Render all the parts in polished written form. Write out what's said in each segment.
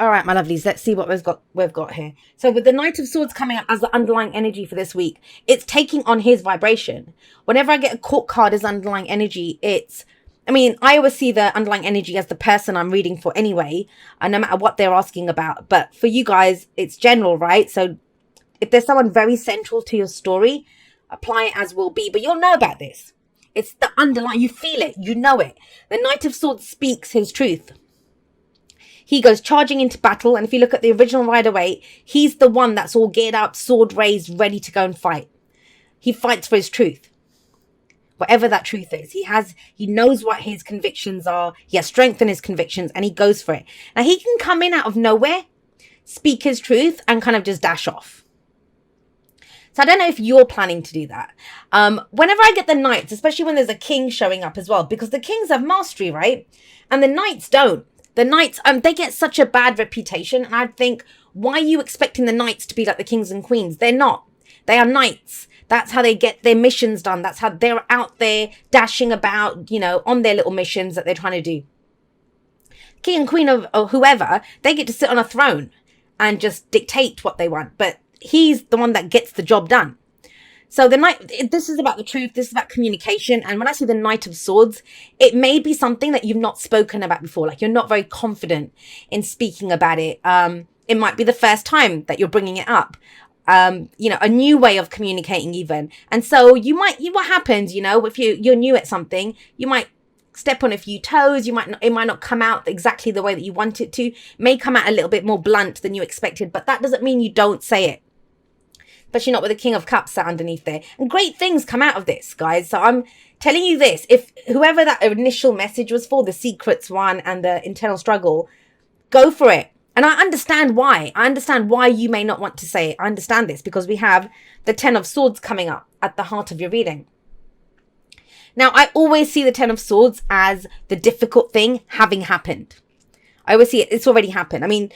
All right, my lovelies, let's see what we've got here. So with the Knight of Swords coming up as the underlying energy for this week, it's taking on his vibration. Whenever I get a court card as underlying energy, I always see the underlying energy as the person I'm reading for anyway, and no matter what they're asking about. But for you guys, it's general, right? So if there's someone very central to your story, apply it as will be. But you'll know about this. It's the underlying, you feel it, you know it. The Knight of Swords speaks his truth. He goes charging into battle, and if you look at the original Rider-Waite, he's the one that's all geared up, sword raised, ready to go and fight. He fights for his truth. Whatever that truth is. He knows what his convictions are. He has strength in his convictions, and he goes for it. Now, he can come in out of nowhere, speak his truth, and kind of just dash off. So I don't know if you're planning to do that. Whenever I get the knights, especially when there's a king showing up as well, because the kings have mastery, right? And the knights don't. The knights, they get such a bad reputation. And I think, why are you expecting the knights to be like the kings and queens? They're not. They are knights. That's how they get their missions done. That's how they're out there dashing about, on their little missions that they're trying to do. King and queen or whoever, they get to sit on a throne and just dictate what they want. But he's the one that gets the job done. So the knight, this is about the truth. This is about communication. And when I see the Knight of Swords, it may be something that you've not spoken about before. Like, you're not very confident in speaking about it. It might be the first time that you're bringing it up. A new way of communicating even. And so what happens, if you're new at something, you might step on a few toes. It might not come out exactly the way that you want it to. It may come out a little bit more blunt than you expected, but that doesn't mean you don't say it. Especially not with the King of Cups sat underneath there. And great things come out of this, guys. So I'm telling you this. If whoever that initial message was for, the secrets one and the internal struggle, go for it. And I understand why. I understand why you may not want to say it. I understand this because we have the Ten of Swords coming up at the heart of your reading. Now, I always see the Ten of Swords as the difficult thing having happened. I always see it. It's already happened. I mean,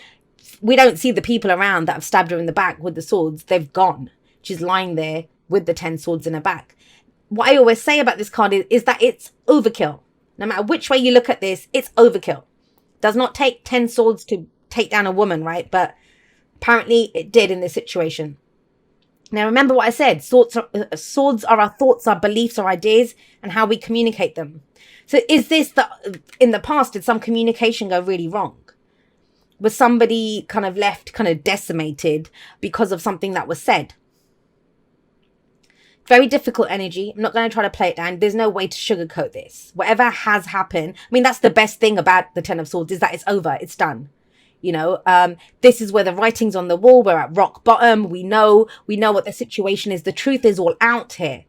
we don't see the people around that have stabbed her in the back with the swords. They've gone. She's lying there with the 10 swords in her back. What I always say about this card is that it's overkill. No matter which way you look at this, it's overkill. Does not take 10 swords to take down a woman, right? But apparently it did in this situation. Now, remember what I said. Swords are our thoughts, our beliefs, our ideas, and how we communicate them. So is this in the past, did some communication go really wrong? Was somebody kind of left kind of decimated because of something that was said? Very difficult energy. I'm not going to try to play it down. There's no way to sugarcoat this. Whatever has happened. I mean, that's the best thing about the Ten of Swords is that it's over. It's done. This is where the writing's on the wall. We're at rock bottom. We know what the situation is. The truth is all out here.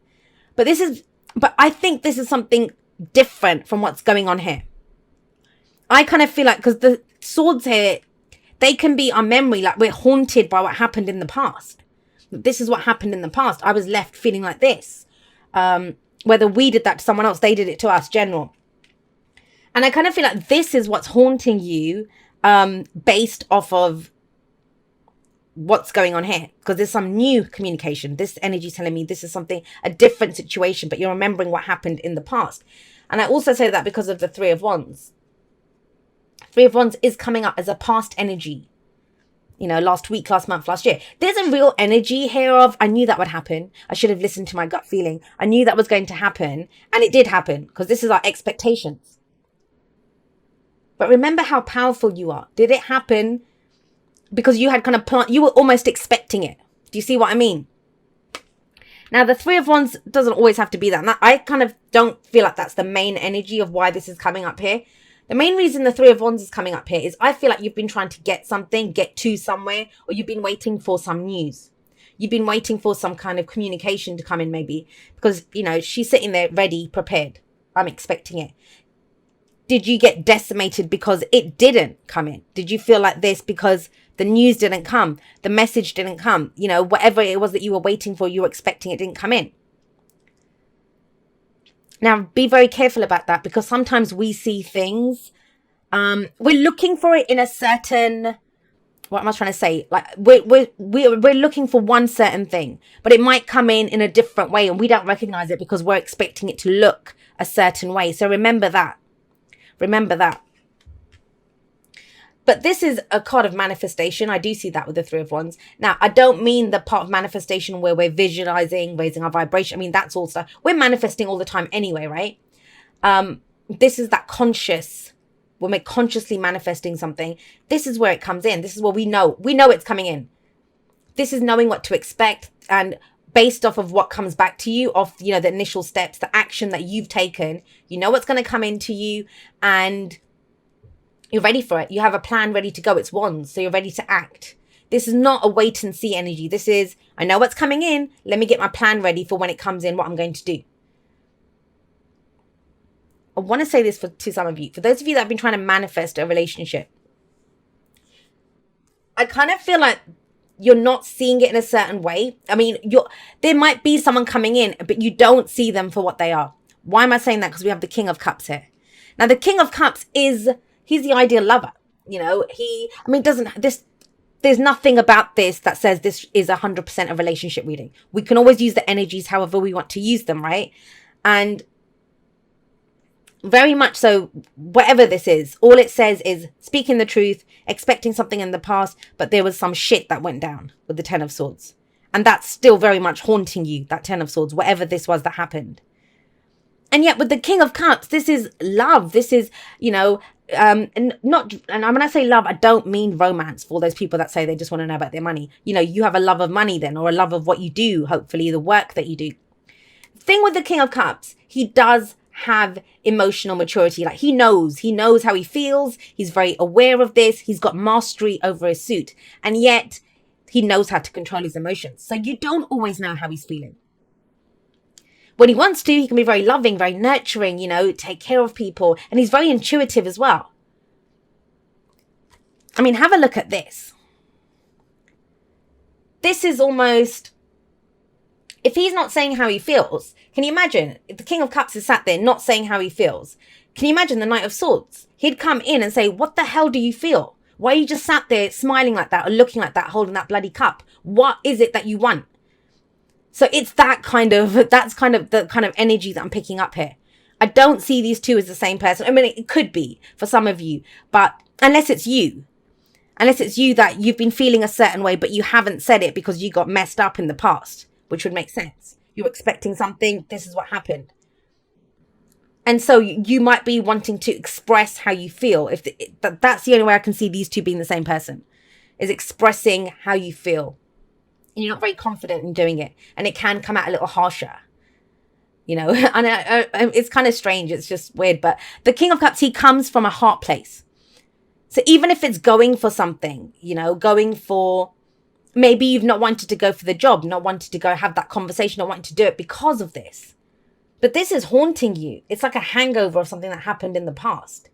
But I think this is something different from what's going on here. I kind of feel like, because the swords here, they can be our memory, like we're haunted by what happened in the past. This is what happened in the past. I was left feeling like this. Whether we did that to someone else, they did it to us, general. And I kind of feel like this is what's haunting you, based off of what's going on here. Because there's some new communication. This energy is telling me this is a different situation, but you're remembering what happened in the past. And I also say that because of the Three of Wands. Three of Wands is coming up as a past energy. Last week, last month, last year. There's a real energy here of, I knew that would happen. I should have listened to my gut feeling. I knew that was going to happen. And it did happen, because this is our expectations. But remember how powerful you are. Did it happen because you had kind of you were almost expecting it? Do you see what I mean? Now, the Three of Wands doesn't always have to be that. And I kind of don't feel like that's the main energy of why this is coming up here. The main reason the Three of Wands is coming up here is I feel like you've been trying to get to somewhere, or you've been waiting for some news. You've been waiting for some kind of communication to come in, maybe, because, she's sitting there ready, prepared. I'm expecting it. Did you get decimated because it didn't come in? Did you feel like this because the news didn't come? The message didn't come? Whatever it was that you were waiting for, you were expecting, it didn't come in. Now, be very careful about that, because sometimes we see things, we're looking for it in a certain, what am I trying to say? Like, we're looking for one certain thing, but it might come in a different way, and we don't recognize it because we're expecting it to look a certain way. So remember that. Remember that. But this is a card of manifestation. I do see that with the Three of Wands. Now, I don't mean the part of manifestation where we're visualizing, raising our vibration. I mean, that's all stuff. We're manifesting all the time anyway, right? This is that conscious, when we're consciously manifesting something. This is where it comes in. This is where we know it's coming in. This is knowing what to expect, and based off of what comes back to you, off, the initial steps, the action that you've taken, you know what's going to come into you, and you're ready for it. You have a plan ready to go. It's Wands, so you're ready to act. This is not a wait and see energy. This is, I know what's coming in. Let me get my plan ready for when it comes in, what I'm going to do. I want to say this to some of you. For those of you that have been trying to manifest a relationship, I kind of feel like you're not seeing it in a certain way. I mean, there might be someone coming in, but you don't see them for what they are. Why am I saying that? Because we have the King of Cups here. Now, the King of Cups he's the ideal lover. There's nothing about this that says this is 100% a relationship reading. We can always use the energies however we want to use them, right? And very much so, whatever this is, all it says is speaking the truth, expecting something in the past, but there was some shit that went down with the Ten of Swords. And that's still very much haunting you, that Ten of Swords, whatever this was that happened. And yet with the King of Cups, this is love. This is, and when I say love, I don't mean romance for those people that say they just want to know about their money. You have a love of money then, or a love of what you do, hopefully the work that you do. The thing with the King of Cups, he does have emotional maturity. Like he knows how he feels. He's very aware of this. He's got mastery over his suit. And yet he knows how to control his emotions. So you don't always know how he's feeling. When he wants to, he can be very loving, very nurturing, take care of people. And he's very intuitive as well. I mean, have a look at this. This is almost, if he's not saying how he feels, can you imagine if the King of Cups is sat there not saying how he feels? Can you imagine the Knight of Swords? He'd come in and say, what the hell do you feel? Why are you just sat there smiling like that or looking like that, holding that bloody cup? What is it that you want? So it's that's kind of the kind of energy that I'm picking up here. I don't see these two as the same person. I mean, it could be for some of you, but unless it's you that you've been feeling a certain way, but you haven't said it because you got messed up in the past, which would make sense. You're expecting something. This is what happened. And so you might be wanting to express how you feel. That's the only way I can see these two being the same person, is expressing how you feel. And you're not very confident in doing it. And it can come out a little harsher. And it's kind of strange. It's just weird. But the King of Cups, he comes from a heart place. So even if it's going for something, going for, maybe you've not wanted to go for the job, not wanted to go have that conversation, not wanting to do it because of this. But this is haunting you. It's like a hangover of something that happened in the past.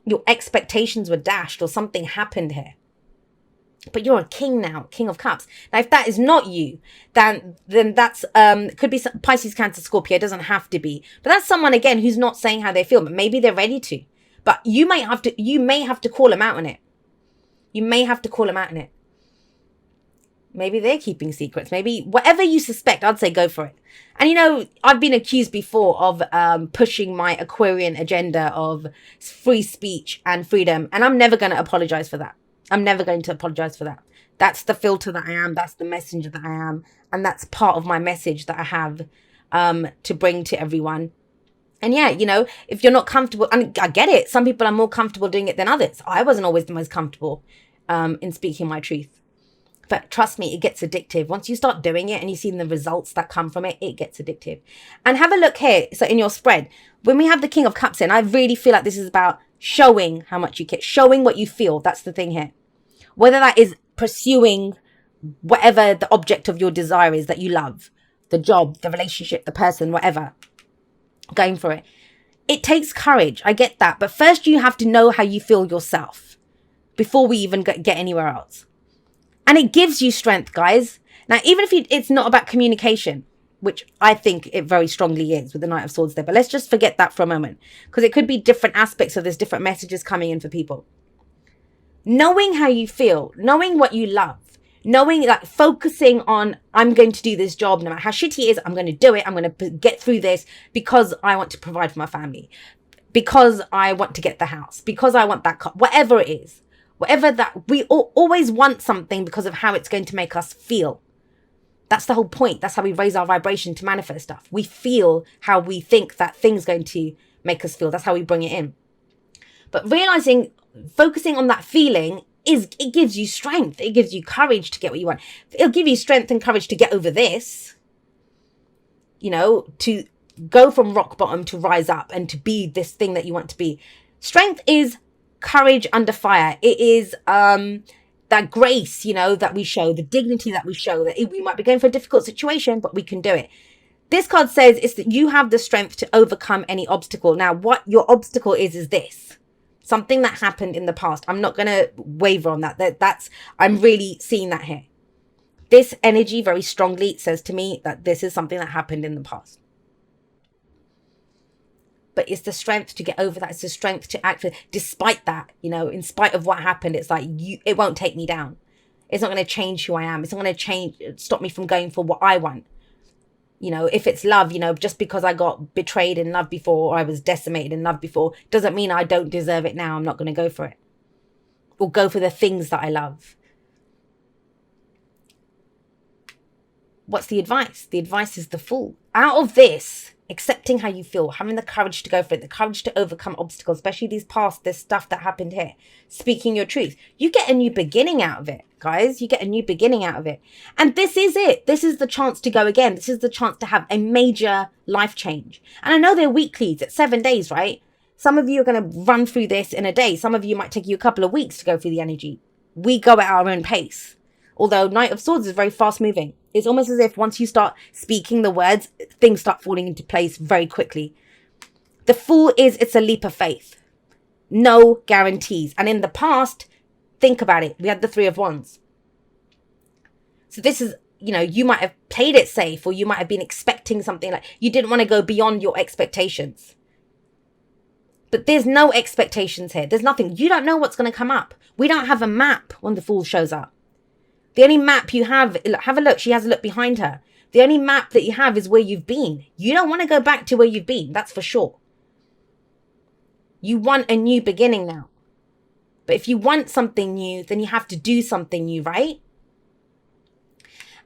Your expectations were dashed or something happened here. But you're a king now, King of Cups. Now, if that is not you, then that's, could be Pisces, Cancer, Scorpio. It doesn't have to be. But that's someone, again, who's not saying how they feel, but maybe they're ready to. But you may have to call them out on it. You may have to call them out on it. Maybe they're keeping secrets. Maybe whatever you suspect, I'd say go for it. And I've been accused before of pushing my Aquarian agenda of free speech and freedom. And I'm never going to apologize for that. I'm never going to apologize for that. That's the filter that I am. That's the messenger that I am. And that's part of my message that I have to bring to everyone. And yeah, if you're not comfortable, and I get it. Some people are more comfortable doing it than others. I wasn't always the most comfortable in speaking my truth. But trust me, it gets addictive. Once you start doing it and you see the results that come from it, it gets addictive. And have a look here. So in your spread, when we have the King of Cups in, I really feel like this is about showing how much you care, showing what you feel. That's the thing here. Whether that is pursuing whatever the object of your desire is that you love, the job, the relationship, the person, whatever, going for it. It takes courage. I get that. But first you have to know how you feel yourself before we even get anywhere else. And it gives you strength, guys. Now, even if it's not about communication, which I think it very strongly is with the Knight of Swords there. But let's just forget that for a moment. Because it could be different aspects of this, different messages coming in for people. Knowing how you feel, knowing what you love, knowing that focusing on, I'm going to do this job, no matter how shitty it is, I'm going to do it. I'm going to get through this because I want to provide for my family. because I want to get the house, because I want that car, whatever it is, whatever that we always want something because of how it's going to make us feel. That's the whole point. That's how we raise our vibration to manifest stuff. We feel how we think that thing's going to make us feel. That's how we bring it in. But realizing, focusing on that feeling it gives you strength. It gives you courage to get what you want. It'll give you strength and courage to get over this, to go from rock bottom to rise up and to be this thing that you want to be. Strength is courage under fire. It is that grace, that we show, the dignity that we show, that we might be going for a difficult situation, but we can do it. This card says it's that you have the strength to overcome any obstacle. Now, what your obstacle is this. Something that happened in the past. I'm not going to waver on that. I'm really seeing that here. This energy very strongly says to me that this is something that happened in the past. But it's the strength to get over that. It's the strength to act despite that, in spite of what happened. It's like, it won't take me down. It's not going to change who I am. It's not going to stop me from going for what I want. If it's love, just because I got betrayed in love before, or I was decimated in love before, doesn't mean I don't deserve it now. I'm not going to go for it. Or go for the things that I love. What's the advice? The advice is the Fool. Out of this, accepting how you feel, having the courage to go for it, the courage to overcome obstacles, especially this stuff that happened here, speaking your truth, you get a new beginning out of it, guys. You get a new beginning out of it. And this is it. This is the chance to go again. This is the chance to have a major life change. And I know they're weeklies. It's 7 days, right? Some of you are going to run through this in a day. Some of you might take you a couple of weeks to go through the energy. We go at our own pace. Although Knight of Swords is very fast moving. It's almost as if once you start speaking the words, things start falling into place very quickly. The Fool it's a leap of faith. No guarantees. And in the past, think about it. We had the 3 of Wands. So this is, you might have played it safe, or you might have been expecting something, like you didn't want to go beyond your expectations. But there's no expectations here. There's nothing. You don't know what's going to come up. We don't have a map when the Fool shows up. The only map you have a look. She has a look behind her. The only map that you have is where you've been. You don't want to go back to where you've been. That's for sure. You want a new beginning now. But if you want something new, then you have to do something new, right?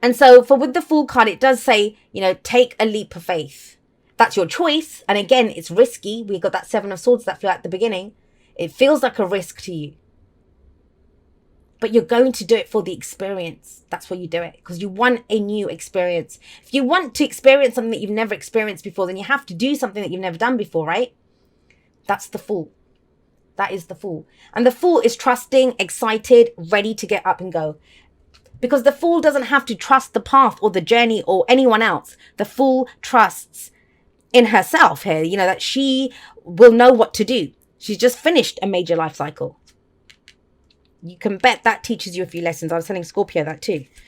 And so with the Fool card, it does say, take a leap of faith. That's your choice. And again, it's risky. We got that 7 of Swords that flew at the beginning. It feels like a risk to you. But you're going to do it for the experience. That's why you do it. Because you want a new experience. If you want to experience something that you've never experienced before, then you have to do something that you've never done before, right? That's the Fool. That is the Fool. And the Fool is trusting, excited, ready to get up and go. Because the Fool doesn't have to trust the path or the journey or anyone else. The Fool trusts in herself here, that she will know what to do. She's just finished a major life cycle. You can bet that teaches you a few lessons. I was telling Scorpio that too.